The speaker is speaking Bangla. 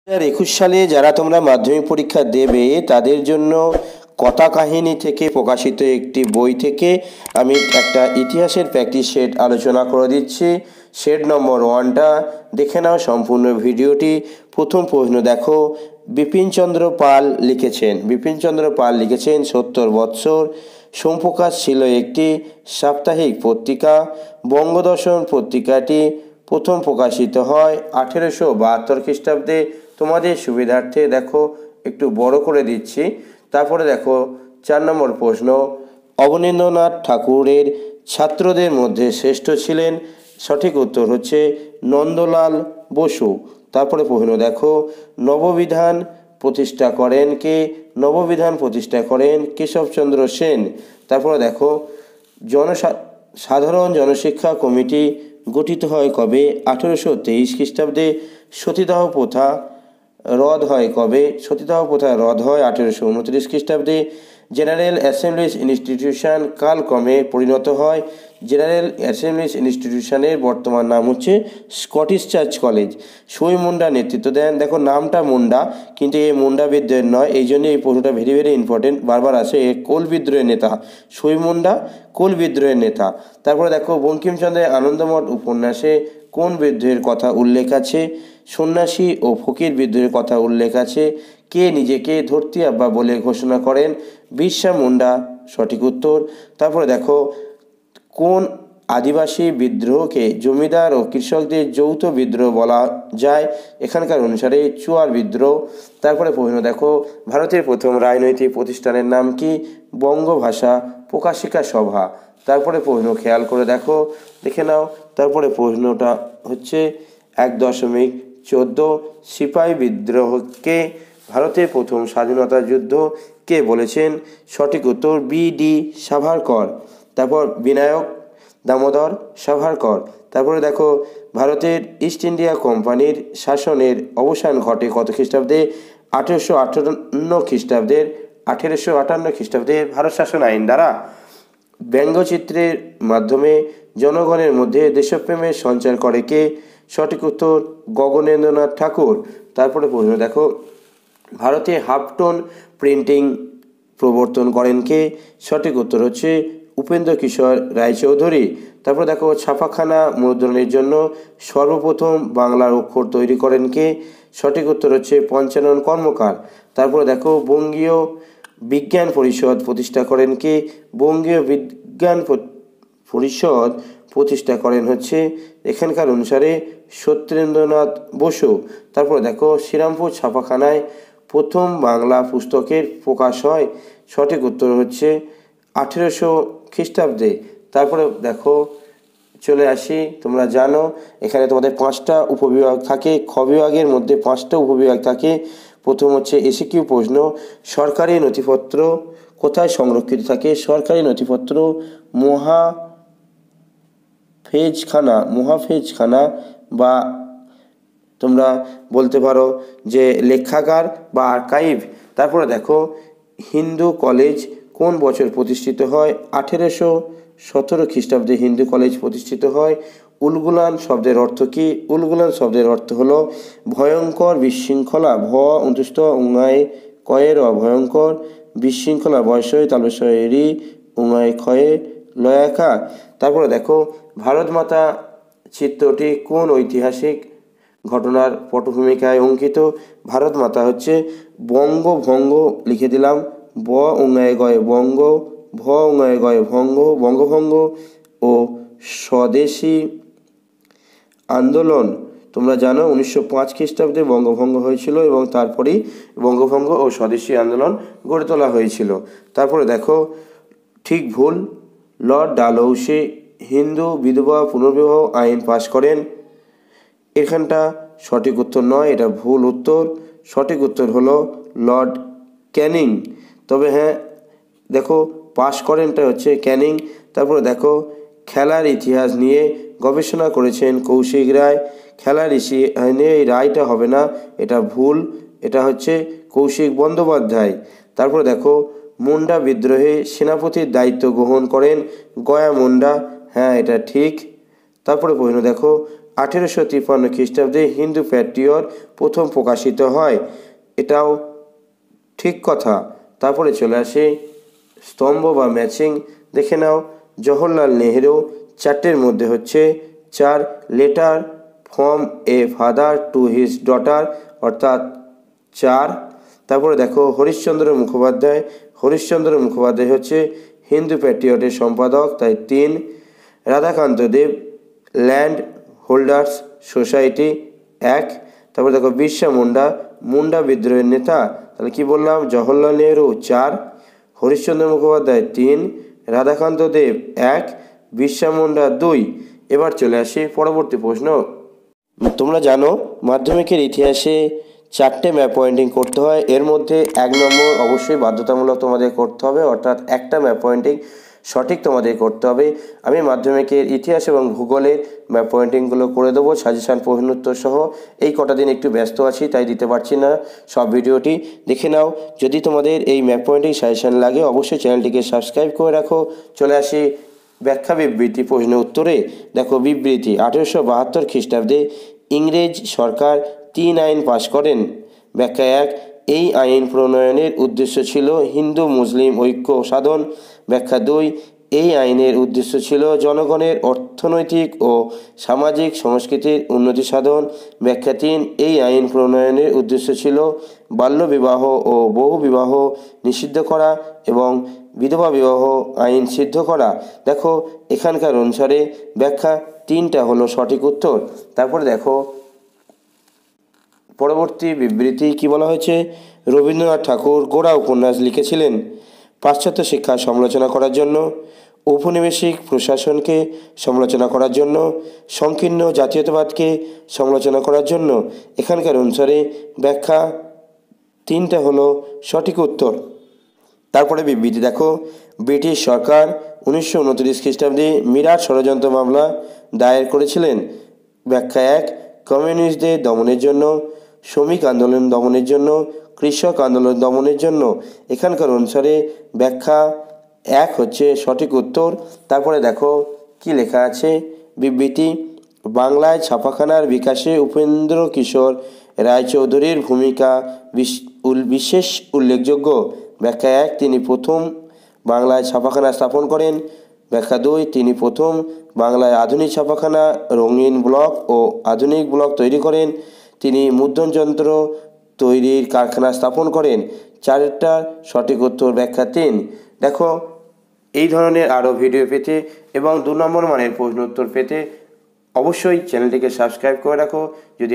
2021 সালে যারা তোমরা মাধ্যমিক পরীক্ষা দেবে তাদের জন্য কথা কাহিনী থেকে প্রকাশিত একটি বই থেকে আমি একটা ইতিহাসের প্র্যাকটিস সেট আলোচনা করে দিচ্ছি। সেট নম্বর 1টা দেখে নাও সম্পূর্ণ ভিডিওটি। প্রথম প্রশ্ন দেখো, বিপিনচন্দ্র পাল লিখেছেন 70 বৎসর। সোমপ্রকাশ ছিল একটি সাপ্তাহিক পত্রিকা। বঙ্গদর্শন পত্রিকাটি প্রথম প্রকাশিত হয় 1872 খ্রিস্টাব্দে। তোমাদের সুবিধার্থে দেখো একটু বড় করে দিচ্ছি। তারপরে দেখো 4 নম্বর প্রশ্ন, অবনীন্দ্রনাথ ঠাকুরের ছাত্রদের মধ্যে শ্রেষ্ঠ ছিলেন। সঠিক উত্তর হচ্ছে নন্দলাল বসু। তারপরে প্রশ্ন দেখো, নববিধান প্রতিষ্ঠা করেন কেশবচন্দ্র সেন। তারপরে দেখো, সাধারণ জনশিক্ষা কমিটি গঠিত হয় কবে? 1823 খ্রিস্টাব্দে। সতীদাহ প্রথা রদ হয় কবে? সতীদাহ প্রথা রদ হয় 1829 খ্রিস্টাব্দে। জেনারেল অ্যাসেম্বলিজ ইনস্টিটিউশন কালক্রমে পরিণত হয়। জেনারেল অ্যাসেম্বলিজ ইনস্টিটিউশনের বর্তমান নাম হচ্ছে স্কটিশ চার্চ কলেজ। সুই মুন্ডা নেতৃত্ব দেন। দেখো নামটা মুন্ডা, কিন্তু এই মুন্ডা বিদ্রোহের নয়, এই জন্য এই প্রশ্নটা ভেরি ভেরি ইম্পর্টেন্ট, বারবার আসে। কোল বিদ্রোহের নেতা সুই মুন্ডা, কোল বিদ্রোহের নেতা। তারপরে দেখো, বঙ্কিমচন্দ্রের আনন্দমঠ উপন্যাসে কোন বিদ্রোহের কথা উল্লেখ আছে? সন্ন্যাসী ও ফকির বিদ্রোহের কথা উল্লেখ আছে। কে নিজেকে ধরতি আব্বা বলে ঘোষণা করেন? বিরসা মুন্ডা সঠিক উত্তর। তারপরে দেখো, কোন আদিবাসী বিদ্রোহকে জমিদার ও কৃষকদের যৌথ বিদ্রোহ বলা যায়? এখানকার অনুসারে চুয়ার বিদ্রোহ। তারপরে প্রশ্ন দেখো, ভারতের প্রথম রাজনৈতিক প্রতিষ্ঠানের নাম কি? বঙ্গভাষা প্রকাশিকা সভা। তারপরে প্রশ্ন খেয়াল করে দেখে নাও। তারপরে প্রশ্নটা হচ্ছে 1.14, সিপাহী বিদ্রোহকে ভারতের প্রথম স্বাধীনতা যুদ্ধ কে বলেছেন? সঠিক উত্তর বি.ডি. সাভারকর। তারপর বিনায়ক দামোদর সাভারকর। তারপরে দেখো, ভারতের ইস্ট ইন্ডিয়া কোম্পানির শাসনের অবসান ঘটে কত খ্রিস্টাব্দে? 1858 খ্রিস্টাব্দে ভারত শাসন আইন দ্বারা। ব্যঙ্গচিত্রের মাধ্যমে জনগণের মধ্যে দেশপ্রেমের সঞ্চার করে কে? সঠিক উত্তর গগনেন্দ্রনাথ ঠাকুর। তারপরে প্রশ্ন দেখো, ভারতে হাফটোন প্রিন্টিং প্রবর্তন করেন কে? সঠিক উত্তর হচ্ছে উপেন্দ্র কিশোর রায়চৌধুরী। তারপর দেখো, ছাপাখানা মুদ্রণের জন্য সর্বপ্রথম বাংলার অক্ষর তৈরি করেন কে? সঠিক উত্তর হচ্ছে পঞ্চানন কর্মকার। তারপরে দেখো, বঙ্গীয় বিজ্ঞান পরিষদ প্রতিষ্ঠা করেন কে? বঙ্গীয় বিজ্ঞান পরিষদ প্রতিষ্ঠা করেন হচ্ছে এখানকার অনুসারে সত্যেন্দ্রনাথ বসু। তারপরে দেখো, শ্রীরামপুর ছাপাখানায় প্রথম বাংলা পুস্তকের প্রকাশ হয়। সঠিক উত্তর হচ্ছে 1800 খ্রিস্টাব্দে। তারপরে দেখো, চলে আসি, তোমরা জানো এখানে তোমাদের 5টা উপবিভাগ থাকে। খ বিভাগের মধ্যে 5টা উপবিভাগ থাকে। প্রথম হচ্ছে এসিকিউ প্রশ্ন, সরকারি নথিপত্র কোথায় সংরক্ষিত থাকে? সরকারি নথিপত্র মহাফেজখানা বা তোমরা বলতে পারো যে লেখাগার বা আর্কাইভ। তারপরে দেখো, হিন্দু কলেজ কোন বছর প্রতিষ্ঠিত হয়? 1817 খ্রিস্টাব্দে হিন্দু কলেজ প্রতিষ্ঠিত হয়। উলগুলান শব্দের অর্থ কি? উলগুলান শব্দের অর্থ হলো ভয়ঙ্কর বিশৃঙ্খলা। অন্তস্থ উঙায় কয়ের অভয়ঙ্কর বিশৃঙ্খলা বয়সই তালবসরি উঙায় ক্ষয়ে লয়াকা। তারপরে দেখো, ভারত মাতা চিত্রটি কোন ঐতিহাসিক ঘটনার পটভূমিকায় অঙ্কিত? ভারত মাতা হচ্ছে বঙ্গভঙ্গ, লিখে দিলাম ব উঙায় গয় বঙ্গ, ভ উঙায় গয় ভঙ্গ, বঙ্গভঙ্গ ও স্বদেশী আন্দোলন। তোমরা জানো 1905 খ্রিস্টাব্দে বঙ্গভঙ্গ হয়েছিল এবং তারপরেই বঙ্গভঙ্গ ও স্বদেশী আন্দোলন গড়ে তোলা হয়েছিল। তারপরে দেখো, ঠিক ভুল, লর্ড ডালহৌসি হিন্দু বিধবা পুনর্বিবাহ আইন পাশ করেন। এখানটা সঠিক উত্তর নয়, এটা ভুল উত্তর। সঠিক উত্তর হলো লর্ড ক্যানিং। তবে হ্যাঁ, দেখো পাশ করেনটা হচ্ছে ক্যানিং। তারপরে দেখো, খেলার ইতিহাস নিয়ে গবেষণা করেছেন কৌশিক রায়। খেলার নিয়ে এই রায়টা হবে না, এটা ভুল, এটা হচ্ছে কৌশিক বন্দ্যোপাধ্যায়। তারপরে দেখো, মুন্ডা বিদ্রোহে সেনাপতির দায়িত্ব গ্রহণ করেন গয়া মুন্ডা। হ্যাঁ, এটা ঠিক। তারপরে প্রশ্ন দেখো, 1853 খ্রিস্টাব্দে হিন্দু প্যাট্রিয়ট প্রথম প্রকাশিত হয়, এটাও ঠিক কথা। তারপরে চলে আসে স্তম্ভ বা ম্যাচিং, দেখে নাও। জওহরলাল নেহেরু চারটের মধ্যে হচ্ছে 4 letter from a father to his daughter, অর্থাৎ 4। তারপরে দেখো হরিশ্চন্দ্র মুখোপাধ্যায় হচ্ছে হিন্দু প্যাট্রিয়টের সম্পাদক, তাই 3। রাধাকান্ত দেব ল্যান্ড হোল্ডার্স সোসাইটি 1। তারপরে দেখো বিরসা মুন্ডা বিদ্রোহের নেতা, তাহলে কি বললাম, জওহরলাল নেহেরু 4, হরিশ্চন্দ্র মুখোপাধ্যায় 3, রাধাকান্ত দেব 1, বিরসা মুন্ডা 2। এবার চলে আসি পরবর্তী প্রশ্ন। তোমরা জানো মাধ্যমিকের ইতিহাসে 4টে ম্যাপ পয়েন্টিং করতে হয়, এর মধ্যে 1 নম্বর অবশ্যই বাধ্যতামূলক তোমাদের করতে হবে, অর্থাৎ একটা ম্যাপ পয়েন্টিং সঠিক তোমাদের করতে হবে। আমি মাধ্যমিকের ইতিহাস এবং ভূগোলের ম্যাপ পয়েন্টিংগুলো করে দেবো সাজেশান প্রশ্ন উত্তর সহ। এই কটা দিন একটু ব্যস্ত আছি তাই দিতে পারছি না সব ভিডিওটি, দেখে নাও। যদি তোমাদের এই ম্যাপ পয়েন্টিং সাজেশান লাগে অবশ্যই চ্যানেলটিকে সাবস্ক্রাইব করে রাখো। চলে আসি ব্যাখ্যা বিবৃতি প্রশ্ন উত্তরে। দেখো বিবৃতি, 1872 খ্রিস্টাব্দে ইংরেজ সরকার 3 আইন পাশ করেন। ব্যাখ্যা 1, এই আইন প্রণয়নের উদ্দেশ্য ছিল হিন্দু মুসলিম ঐক্য সাধন। ব্যাখ্যা 2, এই আইনের উদ্দেশ্য ছিল জনগণের অর্থনৈতিক ও সামাজিক সংস্কৃতির উন্নতি সাধন। ব্যাখ্যা 3, এই আইন প্রণয়নের উদ্দেশ্য ছিল বাল্যবিবাহ ও বহুবিবাহ নিষিদ্ধ করা এবং বিধবা বিবাহ আইন সিদ্ধ করা। দেখো এখানকার অনুসারে ব্যাখ্যা 3টা হলো সঠিক উত্তর। তারপরে দেখো পরবর্তী বিবৃতি কি বলা হয়েছে, রবীন্দ্রনাথ ঠাকুর গোড়া উপন্যাস লিখেছিলেন পাশ্চাত্য শিক্ষা সমালোচনা করার জন্য, ঔপনিবেশিক প্রশাসনকে সমালোচনা করার জন্য, সংকীর্ণ জাতীয়তাবাদকে সমালোচনা করার জন্য। এখানকার অনুসারে ব্যাখ্যা 3টা হলো সঠিক উত্তর। তারপরে বিবৃতি দেখো, ব্রিটিশ সরকার 1929 খ্রিস্টাব্দে মিরাট ষড়যন্ত্র মামলা দায়ের করেছিলেন। ব্যাখ্যা 1, কমিউনিস্টদের দমনের জন্য, শ্রমিক আন্দোলন দমনের জন্য, কৃষক আন্দোলন দমনের জন্য। এখানকার অনুসারে ব্যাখ্যা 1 হচ্ছে সঠিক উত্তর। তারপরে দেখো কি লেখা আছে বিবৃতি, বাংলায় ছাপাখানার বিকাশে উপেন্দ্র কিশোর রায়চৌধুরীর ভূমিকা বিশেষ উল্লেখযোগ্য। ব্যাখ্যা 1, তিনি প্রথম বাংলায় ছাপাখানা স্থাপন করেন। ব্যাখ্যা 2, তিনি প্রথম বাংলায় আধুনিক ছাপাখানা, রঙিন ব্লক ও আধুনিক ব্লক তৈরি করেন। তিনি মুদ্রণযন্ত্র তৈরির কারখানা স্থাপন করেন। 4টার সঠিক উত্তর ব্যাখ্যা 3। দেখো এই ধরনের আরও ভিডিও পেতে এবং 2 নম্বর মানের প্রশ্ন উত্তর পেতে অবশ্যই চ্যানেলটিকে সাবস্ক্রাইব করে রাখো। যদি